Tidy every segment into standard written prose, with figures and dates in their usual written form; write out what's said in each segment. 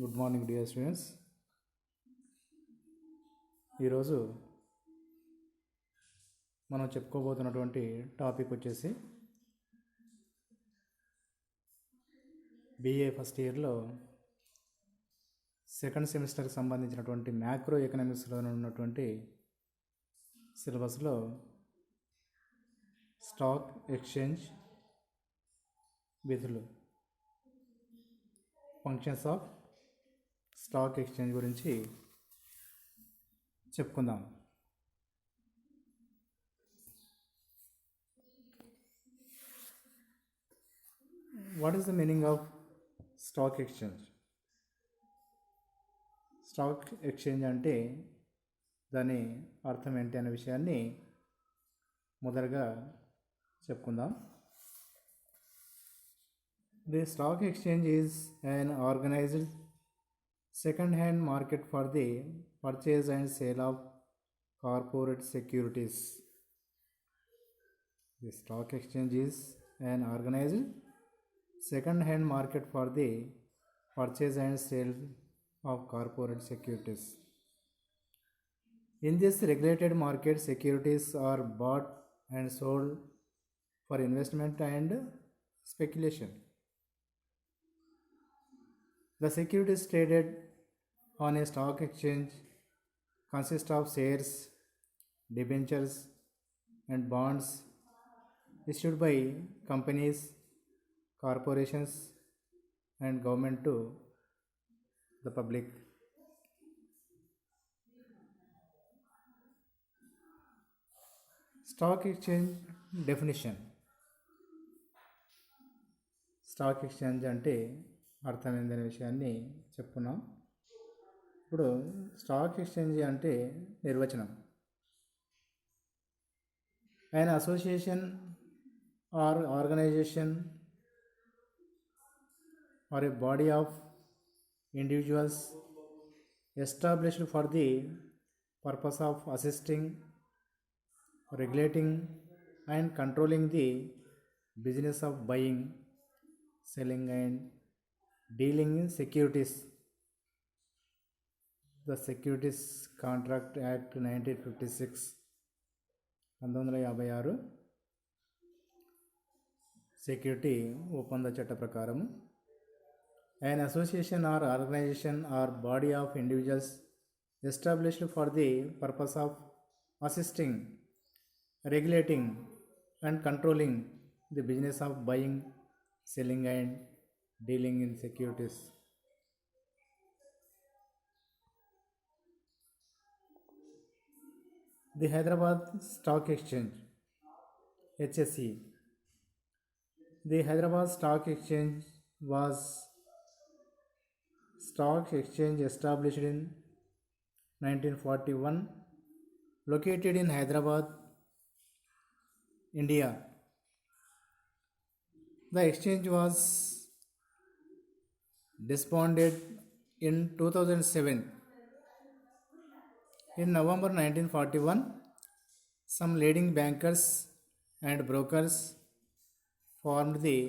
Good morning dear students. ఈరోజు మనం చెప్పుకోబోతున్నటువంటి topic వచ్చేసి బీఏ ఫస్ట్ ఇయర్లో సెకండ్ సెమిస్టర్కి సంబంధించినటువంటి మ్యాక్రో ఎకనామిక్స్లో ఉన్నటువంటి సిలబస్లో స్టాక్ ఎక్స్చేంజ్ విధులు, ఫంక్షన్స్ ఆఫ్ స్టాక్ ఎక్స్చేంజ్ గురించి చెప్పుకుందాం. What is the meaning of stock exchange? Stock exchange అంటే దాని అర్థం ఏంటి అనే విషయాన్ని మొదటగా చెప్పుకుందాం. The stock exchange is an organized second-hand market for the purchase and sale of corporate securities. The stock exchange is an organized second-hand market for the purchase and sale of corporate securities. In this regulated market, securities are bought and sold for investment and speculation. The securities traded on a stock exchange consist of shares, debentures, and bonds issued by companies, corporations, and government to the public. Stock exchange definition. Stock exchange అంటే అర్థం ఏందనే విషయాన్ని చెప్పుకున్నాం. ఇప్పుడు stock exchange అంటే నిర్వచనం: an association or organization or a body of individuals established for the purpose of assisting, regulating, and controlling the business of buying, selling, and dealing in securities. The Securities Contract Act 1956 1956 security ఒప్పంద చట్ట ప్రకారం an association or organization or body of individuals established for the purpose of assisting, regulating, and controlling the business of buying, selling, and dealing in securities. The Hyderabad Stock Exchange, HSE. The Hyderabad Stock Exchange was stock exchange established in 1941, located in Hyderabad, India. The exchange was disbanded in 2007. In November 1941, some leading bankers and brokers formed the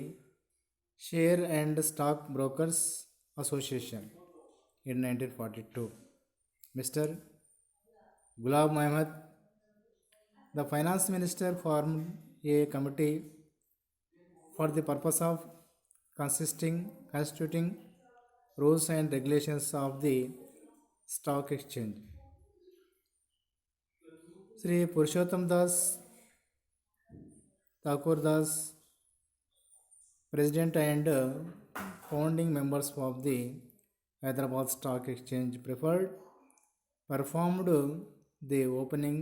Share and Stock Brokers Association. In 1942, Mr. Ghulam Ahmed, the finance minister, formed a committee for the purpose of constituting rules and regulations of the stock exchange. Sri Purushottam Das Thakur Das, President and founding members of the Hyderabad Stock Exchange, performed the opening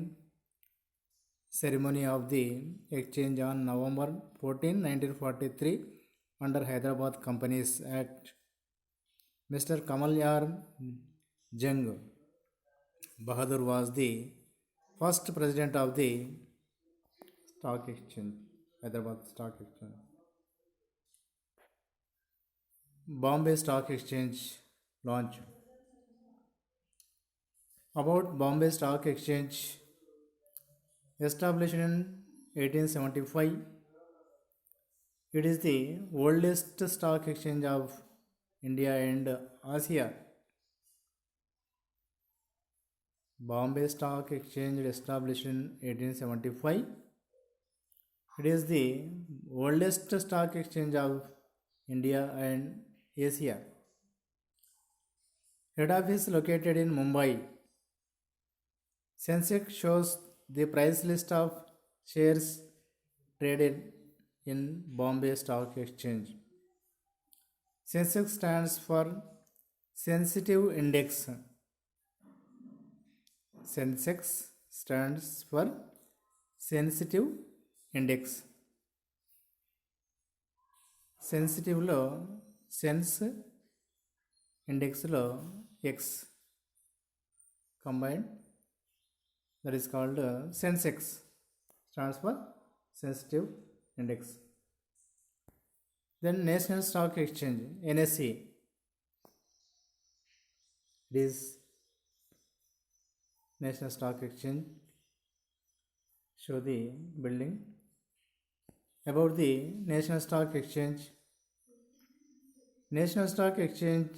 ceremony of the exchange on November 14, 1943 under Hyderabad Companies Act. Mr. Kamalyar Jung Bahadur was the first president of the Stock Exchange, Hyderabad Stock Exchange. Bombay Stock Exchange launch. About Bombay Stock Exchange, established in 1875, it is the oldest stock exchange of India and Asia. Bombay Stock Exchange established in 1875. It is the oldest stock exchange of India and Asia. Head office located in Mumbai. Sensex shows the price list of shares traded in Bombay Stock Exchange. Sensex stands for Sensitive Index. Sensex stands for Sensitive Index. సెన్సిటివ్లో sens ఇండెక్స్లో ex combined, that is called Sensex, stands for sensitive index. Then National Stock Exchange, NSE, it is National Stock Exchange. Show the building. About the National Stock Exchange. National Stock Exchange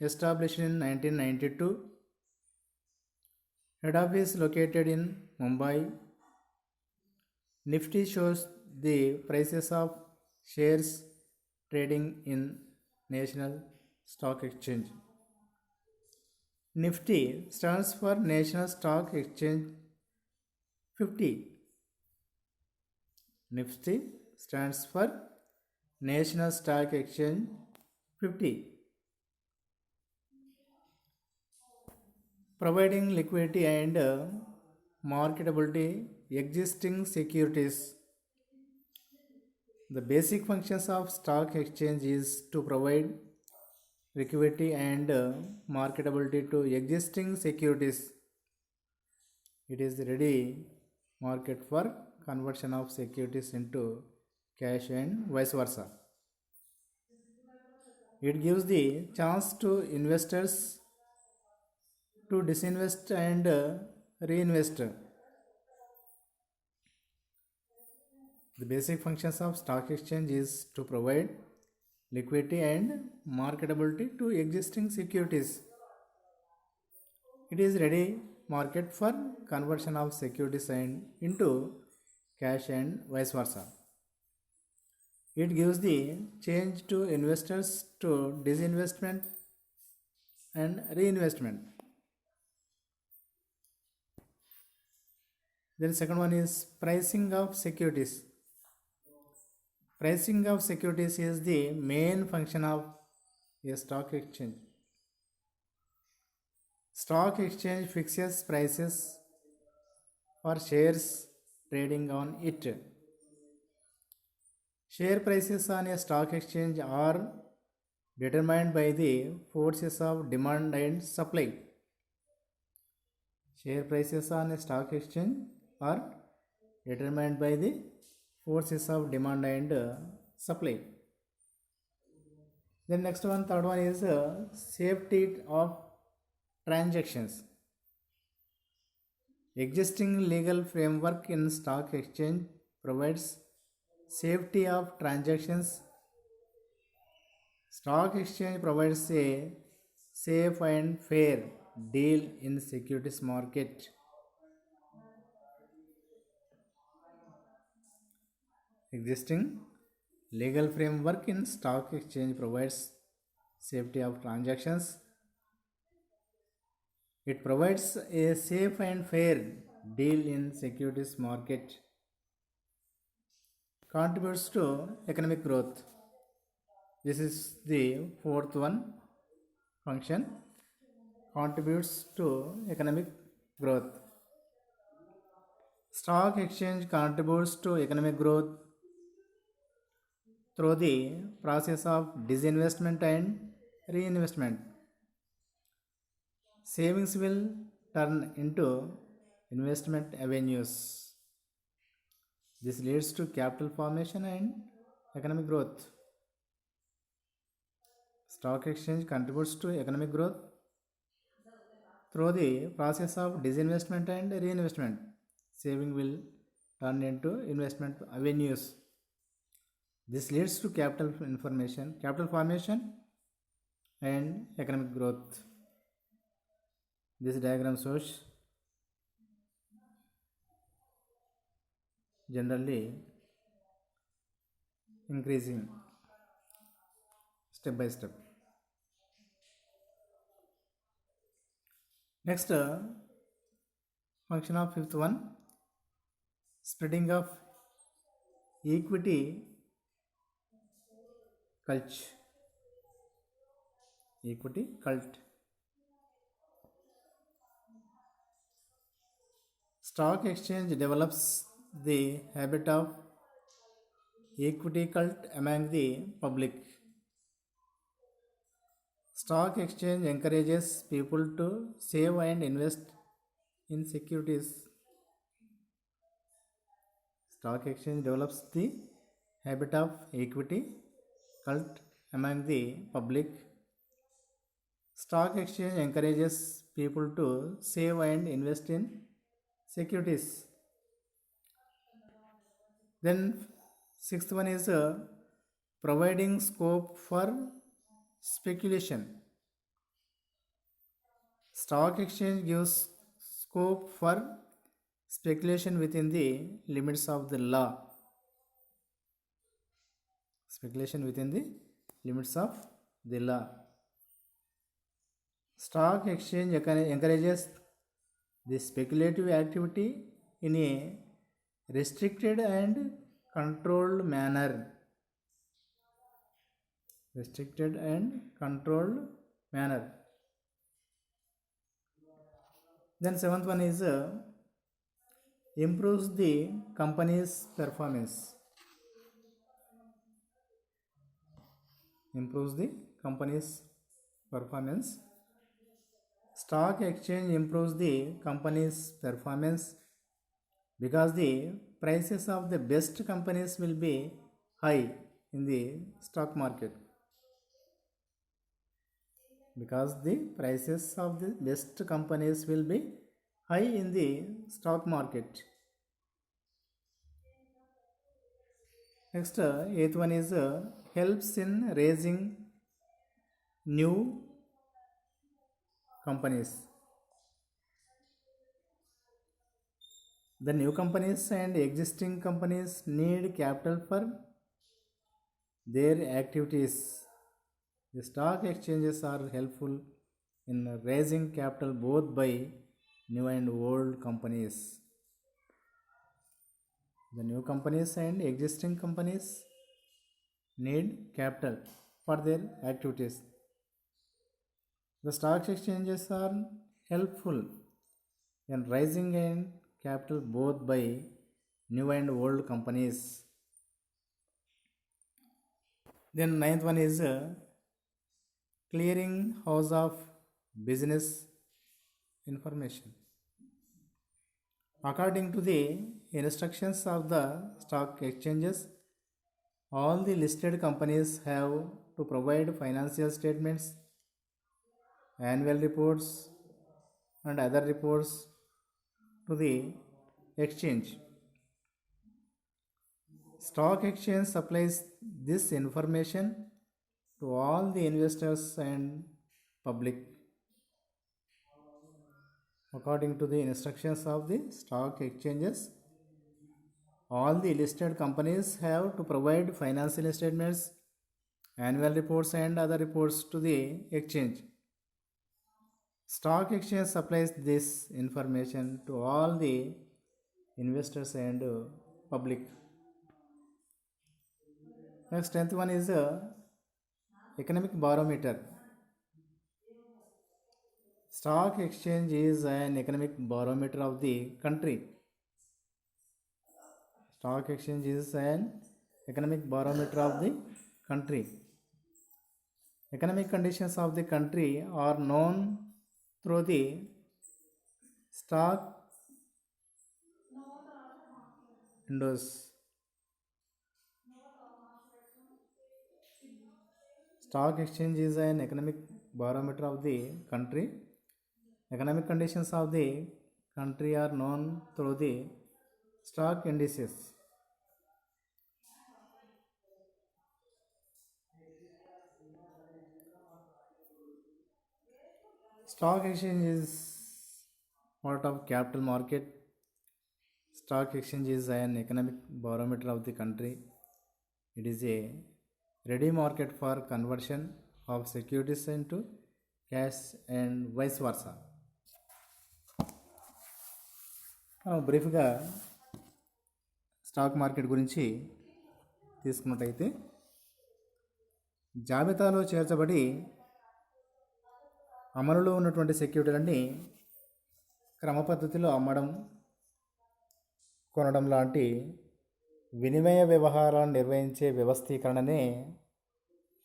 established in 1992. Head office located in Mumbai. Nifty shows the prices of shares trading in National Stock Exchange. Nifty stands for National Stock Exchange 50. Nifty stands for National Stock Exchange 50. Providing liquidity and marketability existing securities. The basic functions of stock exchange is to provide liquidity and marketability to existing securities. It is the ready market for conversion of securities into cash and vice versa. It gives the chance to investors to disinvest and reinvest. The basic functions of stock exchange is to provide liquidity and marketability to existing securities. It is ready market for conversion of securities and into cash and vice versa. It gives the change to investors to disinvestment and reinvestment. Then second one is pricing of securities. Pricing of securities is the main function of a stock exchange. Stock exchange fixes prices for shares trading on it. Share prices on a stock exchange are determined by the forces of demand and supply. Share prices on a stock exchange are determined by the forces of demand and supply. Then next one, third one is safety of transactions. Existing legal framework in stock exchange provides safety of transactions. Stock exchange provides a safe and fair deal in securities market. Existing legal framework in stock exchange provides safety of transactions. It provides a safe and fair deal in securities market. Contributes to economic growth. This is the fourth one function. Contributes to economic growth. Stock exchange contributes to economic growth through the process of disinvestment and reinvestment. Savings will turn into investment avenues. This leads to capital formation and economic growth. Stock exchange contributes to economic growth through the process of disinvestment and reinvestment. Saving will turn into investment avenues. This leads to capital formation and economic growth. This diagram shows generally increasing step by step. Next, function of fifth one, spreading of equity cult. Equity cult. Stock exchange develops the habit of equity cult among the public. Stock exchange encourages people to save and invest in securities. Stock exchange develops the habit of equity cult among the public. Stock exchange encourages people to save and invest in securities. Then sixth one is providing scope for speculation. Stock exchange gives scope for speculation within the limits of the law. Speculation within the limits of the law. Stock exchange encourages the speculative activity in a restricted and controlled manner. Restricted and controlled manner. Then seventh one is improves the company's performance. Improves the company's performance. Stock exchange improves the company's performance because the prices of the best companies will be high in the stock market. Because the prices of the best companies will be high in the stock market. Next, eighth one is helps in raising new companies. The new companies and existing companies need capital for their activities. The stock exchanges are helpful in raising capital both by new and old companies. The new companies and existing companies need capital for their activities. The stock exchanges are helpful in raising and capital both by new and old companies. Then ninth one is clearing house of business information. According to the instructions of the stock exchanges, all the listed companies have to provide financial statements, annual reports, and other reports to the exchange. Stock exchange supplies this information to all the investors and public. According to the instructions of the stock exchanges, all the listed companies have to provide financial statements, annual reports, and other reports to the exchange. Stock exchange supplies this information to all the investors and public. Next, 10th one is economic barometer. Stock exchange is an economic barometer of the country. Stock exchange is an economic barometer of the country. Economic conditions of the country are known through the stock windows. Stock exchange is an economic barometer of the country. Economic conditions of the country are known through the stock indices. Stock exchange is part of capital market. Stock exchange is an economic barometer of the country. It is a ready market for conversion of securities into cash and vice versa. బ్రీఫ్గా stock market గురించి తీసుకున్నట్టయితే, జాబితాలో చేర్చబడి అమలులో ఉన్నటువంటి సెక్యూరిటీలన్నీ క్రమపద్ధతిలో అమ్మడం, కొనడం లాంటి వినిమయ వ్యవహారాలను నిర్వహించే వ్యవస్థీకరణనే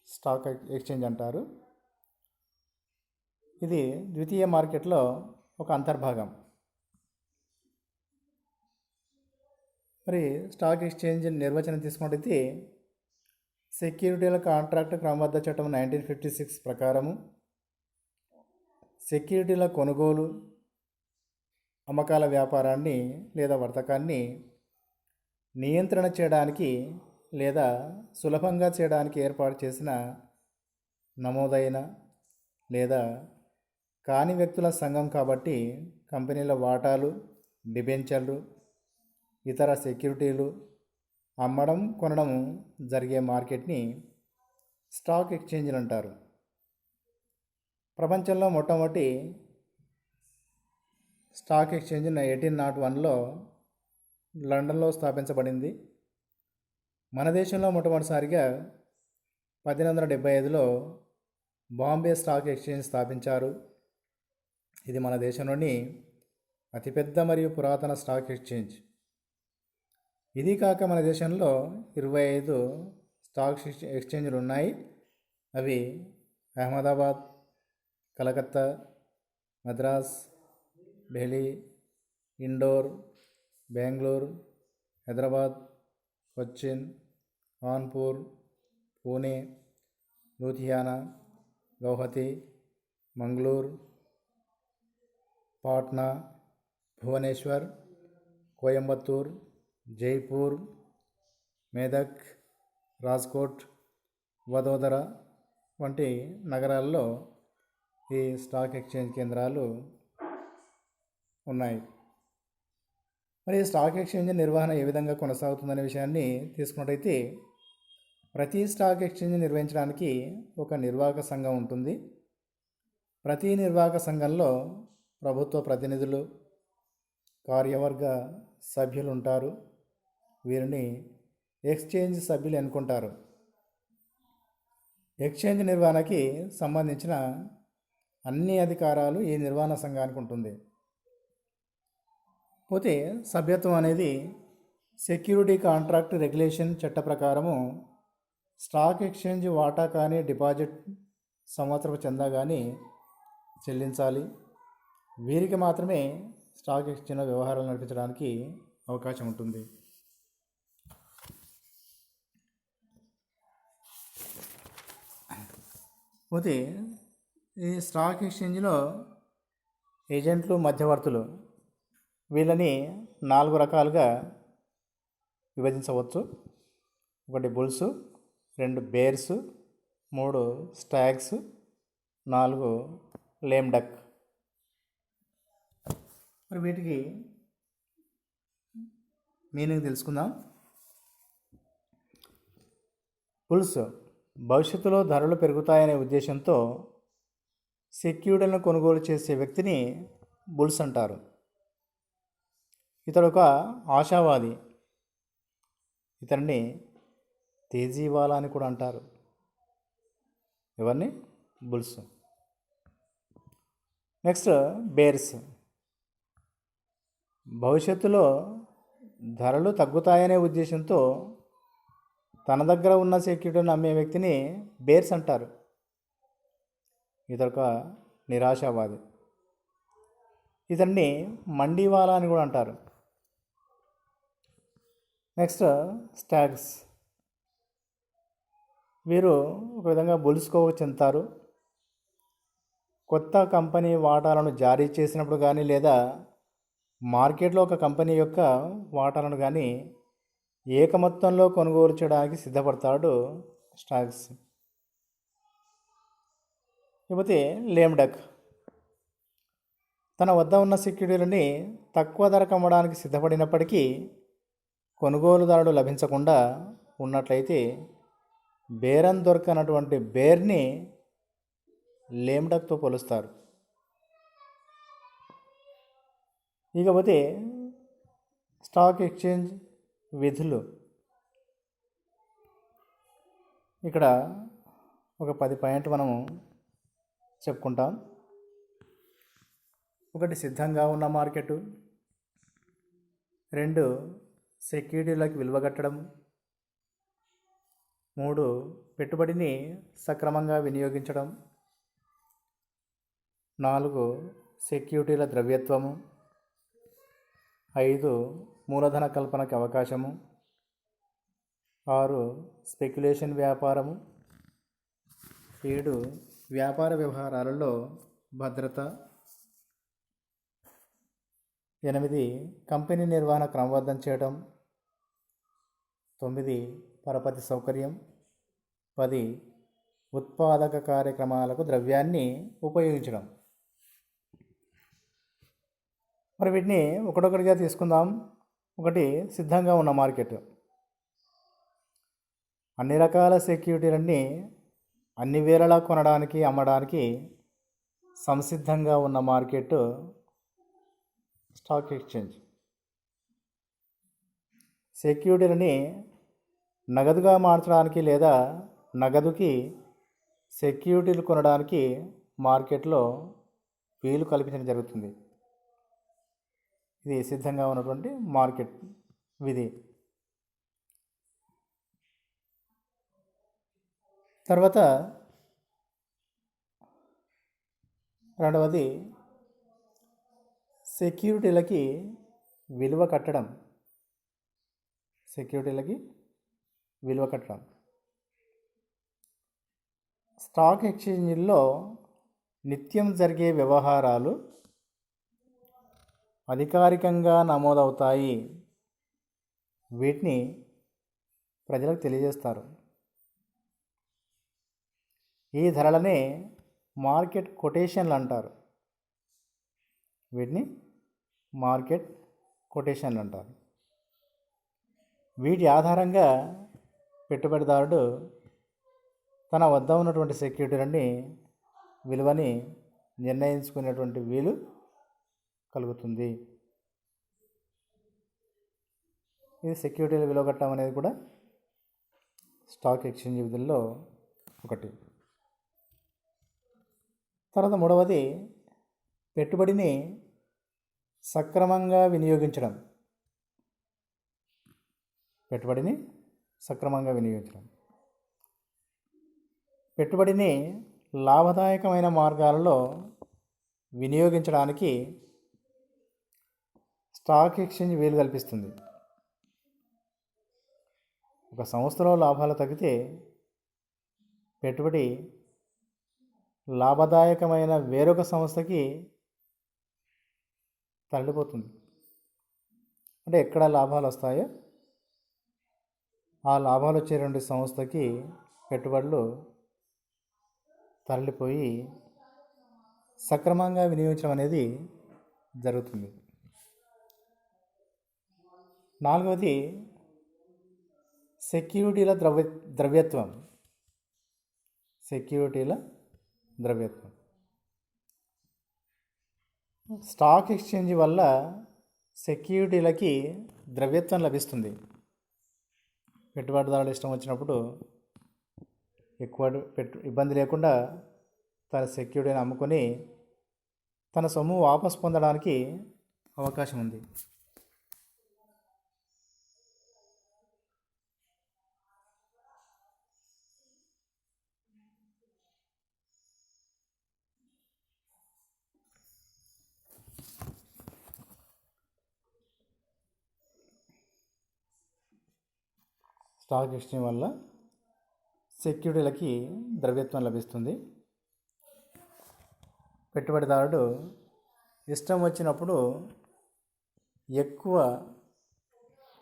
స్టాక్ ఎక్స్చేంజ్ అంటారు. ఇది ద్వితీయ మార్కెట్లో ఒక అంతర్భాగం. మరి స్టాక్ ఎక్స్చేంజ్ నిర్వచనం తీసుకున్నట్టయితే, సెక్యూరిటీల కాంట్రాక్ట్ క్రమబద్ధ చట్టం 1956 ప్రకారము సెక్యూరిటీల కొనుగోలు, అమ్మకాల వ్యాపారాన్ని లేదా వర్తకాన్ని నియంత్రణ చేయడానికి లేదా సులభంగా చేయడానికి ఏర్పాటు చేసిన నమోదైన లేదా కాని వ్యక్తుల సంఘం కాబట్టి కంపెనీల వాటాలు, డిబెంచర్లు, ఇతర సెక్యూరిటీలు అమ్మడం, కొనడం జరిగే మార్కెట్ని స్టాక్ ఎక్స్చేంజ్లు అంటారు. ప్రపంచంలో మొట్టమొదటి స్టాక్ ఎక్స్చేంజ్ 1801లో లండన్లో స్థాపించబడింది. మన దేశంలో మొట్టమొదటిసారిగా 1875లో బాంబే స్టాక్ ఎక్స్చేంజ్ స్థాపించారు. ఇది మన దేశంలోని అతిపెద్ద మరియు పురాతన స్టాక్ ఎక్స్చేంజ్. ఇది కాక మన దేశంలో 25 స్టాక్ ఎక్స్చేంజ్లు ఉన్నాయి. అవి అహ్మదాబాద్, కలకత్తా, మద్రాస్, ఢిల్లీ, ఇండోర్, బెంగళూరు, హైదరాబాద్, కొచ్చిన్, కాన్పూర్, పూణే, లూధియానా, గౌహతి, మంగళూరు, పాట్నా, భువనేశ్వర్, కోయంబత్తూర్, జైపూర్, మేదక్, రాజ్కోట్, వదోదర వంటి నగరాల్లో ఈ స్టాక్ ఎక్స్చేంజ్ కేంద్రాలు ఉన్నాయి. మరి స్టాక్ ఎక్స్చేంజ్ నిర్వహణ ఏ విధంగా కొనసాగుతుందనే విషయాన్ని తీసుకున్నట్టయితే, ప్రతి స్టాక్ ఎక్స్చేంజ్ నిర్వహించడానికి ఒక నిర్వాహక సంఘం ఉంటుంది. ప్రతి నిర్వాహక సంఘంలో ప్రభుత్వ ప్రతినిధులు, కార్యవర్గ సభ్యులు ఉంటారు. వీరిని ఎక్స్చేంజ్ సభ్యులు ఎన్నుకుంటారు. ఎక్స్చేంజ్ నిర్వహణకి సంబంధించిన అన్ని అధికారాలు ఈ నిర్వహణ సంఘానికి ఉంటుంది. పోతే సభ్యత్వం అనేది సెక్యూరిటీ కాంట్రాక్ట్ రెగ్యులేషన్ చట్ట ప్రకారము స్టాక్ ఎక్స్చేంజ్ వాటా కానీ, డిపాజిట్, సంవత్సరపు చందా కానీ చెల్లించాలి. వీరికి మాత్రమే స్టాక్ ఎక్స్చేంజ్ వ్యవహారాలు నడిపించడానికి అవకాశం ఉంటుంది. పోతే ఈ స్టాక్ ఎక్స్చేంజ్లో ఏజెంట్లు, మధ్యవర్తులు వీళ్ళని 4 రకాలుగా విభజించవచ్చు. 1 bulls, 2 bears, 3 stags, 4 lame duck. మరి వీటికి మీనింగ్ తెలుసుకుందాం. బుల్స్ భవిష్యత్తులో ధరలు పెరుగుతాయనే ఉద్దేశంతో సెక్యూరిటీలను కొనుగోలు చేసే వ్యక్తిని బుల్స్ అంటారు. ఇతడు ఒక ఆశావాది. ఇతన్ని తేజీవాలా అని కూడా అంటారు. ఎవరిని? బుల్స్. Next bears. భవిష్యత్తులో ధరలు తగ్గుతాయనే ఉద్దేశంతో తన దగ్గర ఉన్న సెక్యూరిటీని అమ్మే వ్యక్తిని బేర్స్ అంటారు. ఇతడొక నిరాశావాది. ఇతన్ని మండీవాలా అని కూడా అంటారు. Next stags. వీరు ఒక విధంగా బుల్స్కోకు చెందుతారు. కొత్త కంపెనీ వాటాలను జారీ చేసినప్పుడు కానీ లేదా మార్కెట్లో ఒక కంపెనీ యొక్క వాటాలను కానీ ఏకమొత్తంలో కొనుగోలు చేయడానికి సిద్ధపడతాడు స్టాక్స్. లేకపోతే లేమ్ డక్. తన వద్ద ఉన్న సెక్యూరిటీలని తక్కువ ధరకు అమ్మడానికి సిద్ధపడినప్పటికీ కొనుగోలుదారుడు లభించకుండా ఉన్నట్లయితే బేరం దొరకనటువంటి బేర్ని లేమ్డక్తో పోలుస్తారు. ఇకపోతే స్టాక్ ఎక్స్చేంజ్ విధులు. ఇక్కడ ఒక 10 పాయింట్లు మనము చెప్పుకుంటాం. 1 సిద్ధంగా ఉన్న మార్కెట్, 2 సెక్యూరిటీలకు విలువ కట్టడం, 3 పెట్టుబడిని సక్రమంగా వినియోగించడం, 4 సెక్యూరిటీల ద్రవ్యత్వము, 5 మూలధన కల్పనకి అవకాశము, 6 స్పెక్యులేషన్ వ్యాపారము, 7 వ్యాపార వ్యవహారాలలో భద్రత, 8 కంపెనీ నిర్వహణ క్రమబద్ధం చేయడం, 9 పరపతి సౌకర్యం, 10 ఉత్పాదక కార్యక్రమాలకు ద్రవ్యాన్ని ఉపయోగించడం. మరి వీటిని ఒకటొకటిగా తీసుకుందాం. 1 సిద్ధంగా ఉన్న మార్కెట్. అన్ని రకాల సెక్యూరిటీలన్నీ అన్ని వేళలా కొనడానికి అమ్మడానికి సంసిద్ధంగా ఉన్న మార్కెట్ స్టాక్ ఎక్స్చేంజ్. సెక్యూరిటీలని నగదుగా మార్చడానికి లేదా నగదుకి సెక్యూరిటీలు కొనడానికి మార్కెట్లో వీలు కల్పించడం జరుగుతుంది. ఇది సిద్ధంగా ఉన్నటువంటి మార్కెట్ విధి. తర్వాత రెండవది సెక్యూరిటీలకి విలువ కట్టడం. సెక్యూరిటీలకి విలువ కట్టడం. స్టాక్ ఎక్స్చేంజ్లో నిత్యం జరిగే వ్యవహారాలు అధికారికంగా నమోదవుతాయి. వీటిని ప్రజలకు తెలియజేస్తారు. ఈ ధరలనే మార్కెట్ కొటేషన్లు అంటారు. వీటిని మార్కెట్ కొటేషన్లు అంటారు. వీటి ఆధారంగా పెట్టుబడిదారుడు తన వద్ద ఉన్నటువంటి సెక్యూరిటీలన్నీ విలువని నిర్ణయించుకునేటువంటి వీలు కలుగుతుంది. ఇది సెక్యూరిటీల విలువ కట్టడం అనేది కూడా స్టాక్ ఎక్స్చేంజ్ విధుల్లో ఒకటి. తర్వాత మూడవది పెట్టుబడిని సక్రమంగా వినియోగించడం. పెట్టుబడిని సక్రమంగా వినియోగించడం. పెట్టుబడిని లాభదాయకమైన మార్గాలలో వినియోగించడానికి స్టాక్ ఎక్స్చేంజ్ వీలు కల్పిస్తుంది. ఒక సంస్థలో లాభాలు తగ్గితే పెట్టుబడి లాభదాయకమైన వేరొక సంస్థకి తరలిపోతుంది. అంటే ఎక్కడ లాభాలు వస్తాయో ఆ లాభాలు వచ్చే 2 సంస్థకి పెట్టుబడులు తరలిపోయి సక్రమంగా వినియోగించడం అనేది జరుగుతుంది. నాలుగవది సెక్యూరిటీల ద్రవ్యత్వం. సెక్యూరిటీల ద్రవ్యత్వం. స్టాక్ ఎక్స్చేంజ్ వల్ల సెక్యూరిటీలకి ద్రవ్యత్వం లభిస్తుంది. పెట్టుబడిదారులు ఇష్టం వచ్చినప్పుడు ఎక్కువ ఇబ్బంది లేకుండా తన సెక్యూరిటీని అమ్ముకొని తన సొమ్ము వాపసు పొందడానికి అవకాశం ఉంది. స్టాక్ ఎక్స్చేంజ్ వల్ల సెక్యూరిటీలకి ద్రవ్యత్వం లభిస్తుంది. పెట్టుబడిదారుడు ఇష్టం వచ్చినప్పుడు ఎక్కువ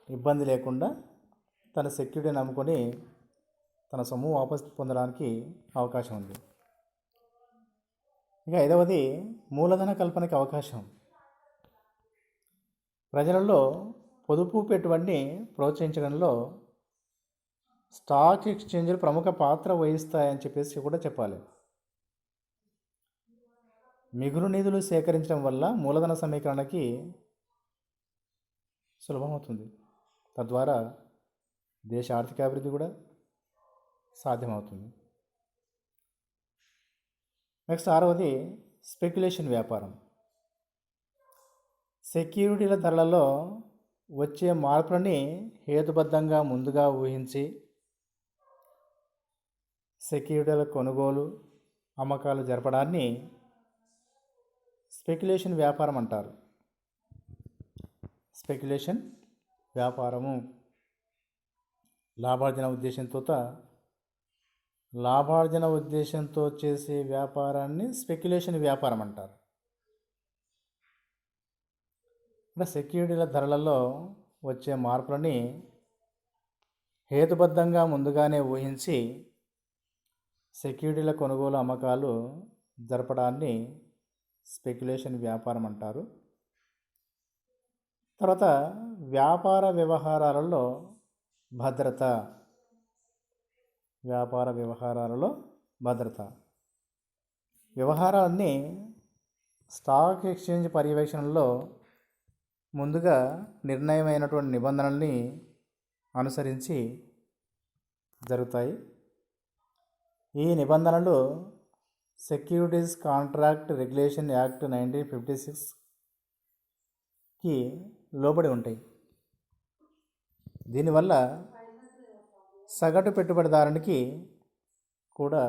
ఇబ్బంది లేకుండా తన సెక్యూరిటీని నమ్ముకొని తన సొమ్ము వాపసు పొందడానికి అవకాశం ఉంది. ఇక ఐదవది మూలధన కల్పనకి అవకాశం. ప్రజలలో పొదుపు పెట్టుబడిని ప్రోత్సహించడంలో స్టాక్ ఎక్స్చేంజ్లు ప్రముఖ పాత్ర వహిస్తాయని చెప్పేసి కూడా చెప్పాలి. మిగులు నిధులు సేకరించడం వల్ల మూలధన సమీకరణకి సులభమవుతుంది. తద్వారా దేశ ఆర్థిక అభివృద్ధి కూడా సాధ్యమవుతుంది. నెక్స్ట్ ఆరవది స్పెక్యులేషన్ వ్యాపారం. సెక్యూరిటీల ధరలలో వచ్చే మార్పులని హేతుబద్ధంగా ముందుగా ఊహించి సెక్యూరిటీల కొనుగోలు అమ్మకాలు జరపడాన్ని స్పెక్యులేషన్ వ్యాపారం అంటారు. స్పెక్యులేషన్ వ్యాపారము లాభార్జన ఉద్దేశంతో చేసే వ్యాపారాన్ని స్పెక్యులేషన్ వ్యాపారం అంటారు. అంటే సెక్యూరిటీల ధరలలో వచ్చే మార్పులని హేతుబద్ధంగా ముందుగానే ఊహించి సెక్యూరిటీల కొనుగోలు అమ్మకాలు జరపడాన్ని స్పెక్యులేషన్ వ్యాపారం అంటారు. తర్వాత వ్యాపార వ్యవహారాలలో భద్రత. వ్యవహారాన్ని స్టాక్ ఎక్స్చేంజ్ పర్యవేక్షణలో ముందుగా నిర్ణయమైనటువంటి నిబంధనల్ని అనుసరించి జరుగుతాయి. ఈ నిబంధనలు సెక్యూరిటీస్ కాంట్రాక్ట్ రెగ్యులేషన్ యాక్ట్ 1956కి లోబడి ఉంటాయి. దీనివల్ల సగటు పెట్టుబడిదారునికి కూడా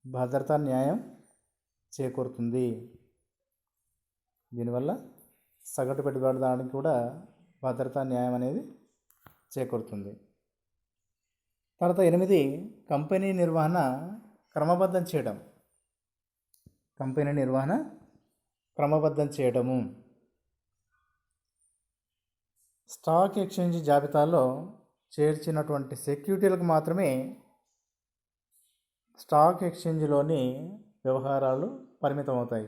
భద్రతా న్యాయం చేకూరుతుంది. అనేది చేకూరుతుంది. తర్వాత 8 కంపెనీ నిర్వహణ క్రమబద్ధం చేయడము. స్టాక్ ఎక్స్చేంజ్ జాబితాలో చేర్చినటువంటి సెక్యూరిటీలకు మాత్రమే స్టాక్ ఎక్స్చేంజ్లోని వ్యవహారాలు పరిమితమవుతాయి.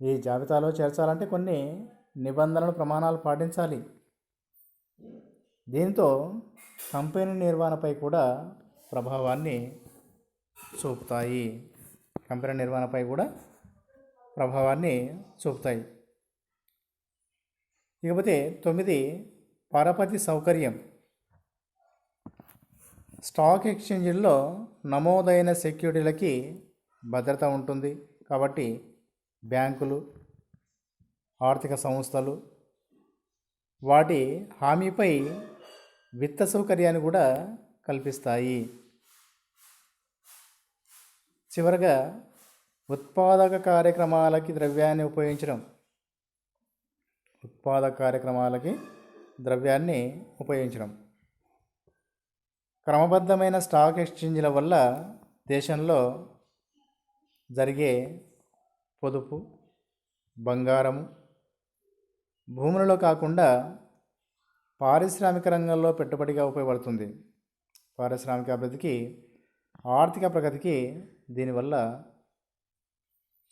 ఈ జాబితాలో చేర్చాలంటే కొన్ని నిబంధనలు ప్రమాణాలు పాటించాలి. దీంతో కంపెనీ నిర్వహణపై కూడా ప్రభావాన్ని చూపుతాయి. ఇకపోతే 9 పరపతి సౌకర్యం. స్టాక్ ఎక్స్చేంజ్లో నమోదైన సెక్యూరిటీలకి భద్రత ఉంటుంది కాబట్టి బ్యాంకులు, ఆర్థిక సంస్థలు వాటి హామీపై విత్త సౌకర్యాన్ని కూడా కల్పిస్తాయి. చివరగా ఉత్పాదక కార్యక్రమాలకి ద్రవ్యాన్ని ఉపయోగించడం. క్రమబద్ధమైన స్టాక్ ఎక్స్చేంజ్ల వల్ల దేశంలో జరిగే పొదుపు, బంగారము, భూములలో కాకుండా పారిశ్రామిక రంగంలో పెట్టుబడిగా ఉపయోగపడుతుంది. పారిశ్రామిక అభివృద్ధికి, ఆర్థిక ప్రగతికి దీనివల్ల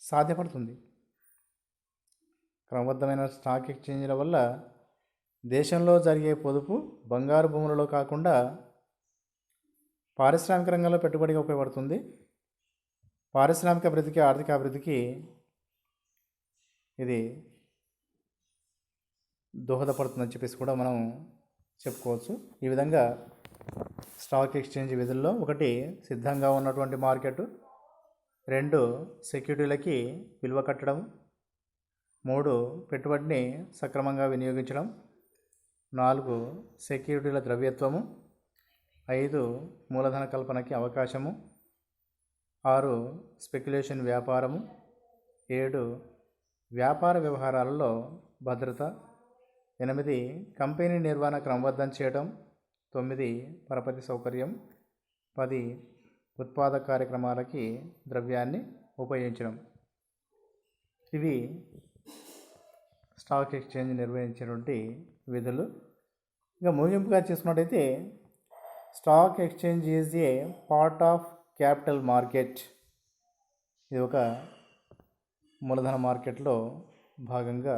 సాధ్యపడుతుంది. క్రమబద్ధమైన స్టాక్ ఎక్స్చేంజ్ల వల్ల దేశంలో జరిగే పొదుపు, బంగారు భూములలో కాకుండా పారిశ్రామిక రంగంలో పెట్టుబడిగా ఉపయోగపడుతుంది. పారిశ్రామిక అభివృద్ధికి, ఆర్థిక అభివృద్ధికి ఇది దోహదపడుతుందని చెప్పేసి కూడా మనం చెప్పుకోవచ్చు. ఈ విధంగా స్టాక్ ఎక్స్చేంజ్ విధుల్లో 1 సిద్ధంగా ఉన్నటువంటి మార్కెట్, 2 సెక్యూరిటీలకి విలువ కట్టడం, 3 పెట్టుబడిని సక్రమంగా వినియోగించడం, 4 సెక్యూరిటీల ద్రవ్యత్వము, 5 మూలధన కల్పనకి అవకాశము, 6 స్పెక్యులేషన్ వ్యాపారము, 7 వ్యాపార వ్యవహారాలలో భద్రత, 8 కంపెనీ నిర్వహణ క్రమబద్ధం చేయడం, 9 పరపతి సౌకర్యం, 10 ఉత్పాదక కార్యక్రమాలకి ద్రవ్యాన్ని ఉపయోగించడం. ఇవి స్టాక్ ఎక్స్చేంజ్ నిర్వహించినటువంటి విధులు. ఇక ముగింపుగా చేసుకున్నట్టయితే stock exchange is a part of capital market ఇది ఒక మూలధన మార్కెట్లో భాగంగా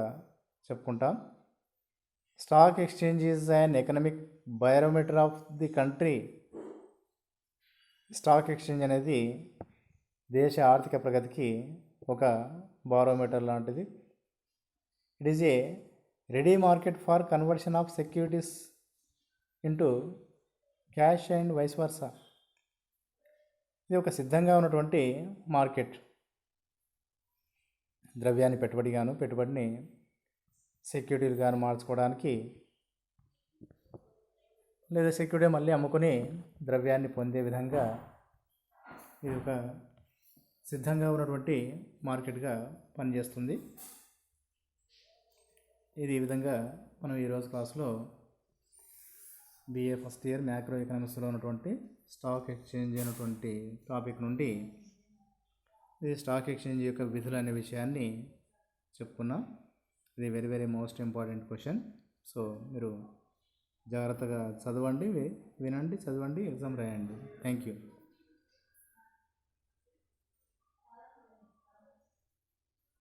చెప్పుకుంటాం. Stock exchange is an economic biometer of the country. Stock exchange అనేది దేశ ఆర్థిక ప్రగతికి ఒక బారోమీటర్ లాంటిది. It is a ready market for conversion of securities into cash and vice versa. ఇది ఒక సిద్ధంగా ఉన్నటువంటి మార్కెట్, ద్రవ్యాన్ని పెట్టుబడిని సెక్యూరిటీలుగాను మార్చుకోవడానికి, లేదా సెక్యూరిటీ మళ్ళీ అమ్ముకొని ద్రవ్యాన్ని పొందే విధంగా ఇది ఒక సిద్ధంగా ఉన్నటువంటి మార్కెట్గా పనిచేస్తుంది. ఇది ఈ విధంగా మనం ఈరోజు క్లాస్లో BA ఫస్ట్ ఇయర్ మ్యాక్రో ఎకనామిక్స్లో ఉన్నటువంటి స్టాక్ ఎక్స్చేంజ్ అనేటువంటి టాపిక్ నుండి ఇది స్టాక్ ఎక్స్చేంజ్ యొక్క విధులు అనే విషయాన్ని చెప్పుకున్నాం. ఇది very very most important question. So మీరు జాగ్రత్తగా చదవండి, వినండి, చదవండి, ఎగ్జామ్ రాయండి. Thank you.